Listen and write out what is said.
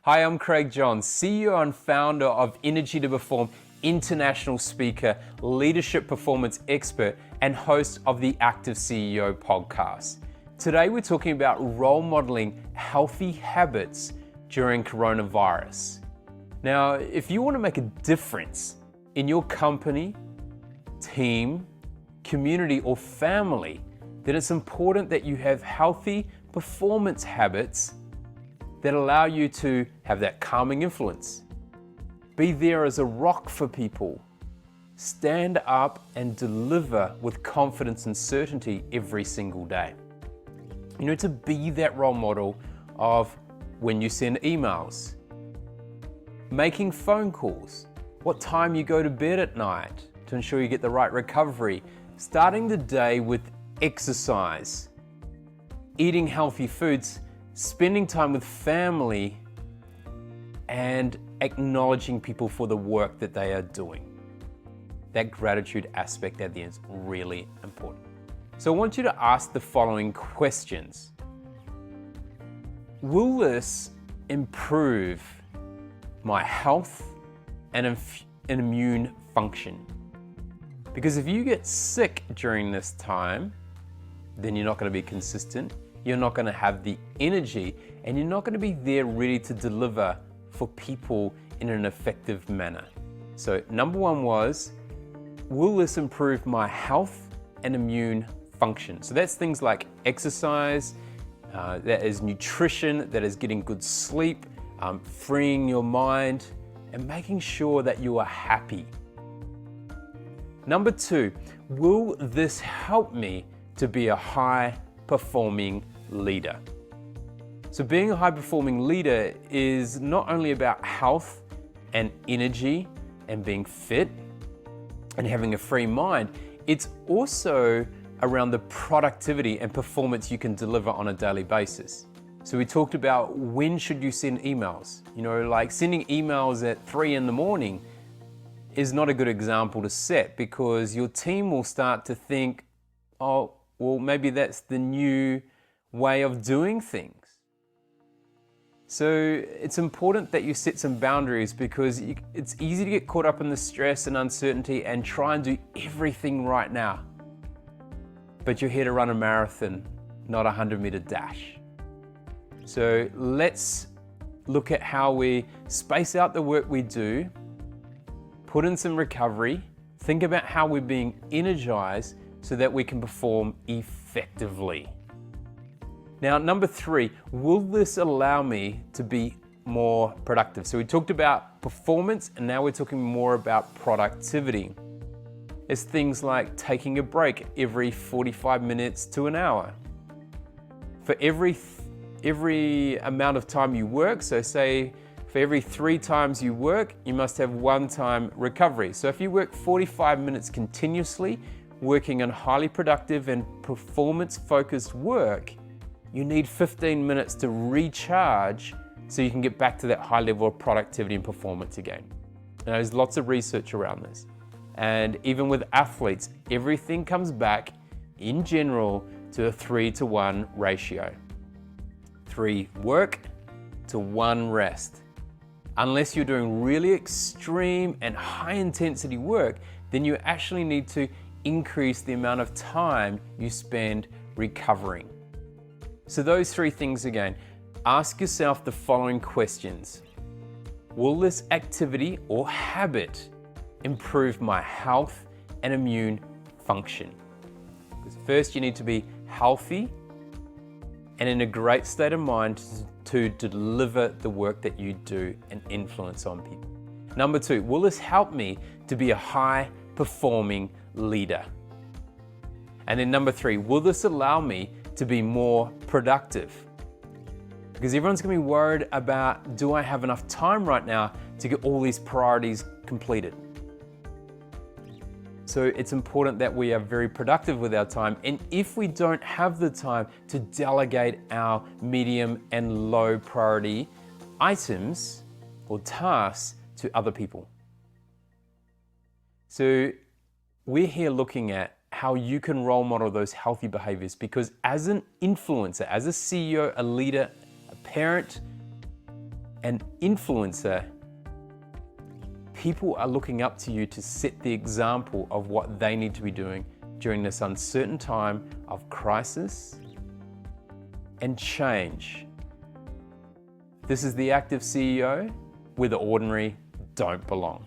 Hi, I'm Craig Johns, CEO and founder of Energy to Perform, international speaker, leadership performance expert, and host of the Active CEO podcast. Today, we're talking about role modeling healthy habits during coronavirus. Now, if you want to make a difference in your company, team, community, or family, then it's important that you have healthy performance habits that allow you to have that calming influence. Be there as a rock for people. Stand up and deliver with confidence and certainty every single day. You know, to be that role model of when you send emails, making phone calls, what time you go to bed at night to ensure you get the right recovery, starting the day with exercise, eating healthy foods, spending time with family, and acknowledging people for the work that they are doing. That gratitude aspect at the end is really important. So I want you to ask the following questions. Will this improve my health and immune function? Because if you get sick during this time, then you're not going to be consistent, you're not going to have the energy, and you're not going to be there ready to deliver for people in an effective manner. So number one was, will this improve my health and immune function? So that's things like exercise, that is nutrition, that is getting good sleep, freeing your mind, and making sure that you are happy. Number two, will this help me to be a high-performing leader? So being a high-performing leader is not only about health and energy and being fit and having a free mind, it's also around the productivity and performance you can deliver on a daily basis. So we talked about when should you send emails. You know, like sending emails at 3 a.m. is not a good example to set, because your team will start to think, oh, well, maybe that's the new way of doing things. So it's important that you set some boundaries, because it's easy to get caught up in the stress and uncertainty and try and do everything right now. But you're here to run a marathon, not a 100-meter dash. So let's look at how we space out the work we do, put in some recovery, think about how we're being energized so that we can perform effectively. Now, number three, will this allow me to be more productive? So we talked about performance, and now we're talking more about productivity. It's things like taking a break every 45 minutes to an hour. For every amount of time you work, so say for every 3 times you work, you must have 1 time recovery. So if you work 45 minutes continuously, working on highly productive and performance-focused work, you need 15 minutes to recharge so you can get back to that high level of productivity and performance again. And there's lots of research around this. And even with athletes, everything comes back in general to a 3-to-1 ratio. 3 work to 1 rest. Unless you're doing really extreme and high intensity work, then you actually need to increase the amount of time you spend recovering. So those 3 things again, ask yourself the following questions. Will this activity or habit improve my health and immune function? Because first you need to be healthy and in a great state of mind to deliver the work that you do and influence on people. Number 2, will this help me to be a high-performing leader? And then number 3, will this allow me to be more productive? Because everyone's going to be worried about, do I have enough time right now to get all these priorities completed? So it's important that we are very productive with our time, and if we don't have the time, to delegate our medium and low priority items or tasks to other people. So we're here looking at how you can role model those healthy behaviors, because as an influencer, as a CEO, a leader, a parent, an influencer, people are looking up to you to set the example of what they need to be doing during this uncertain time of crisis and change. This is The Active CEO, where the ordinary don't belong.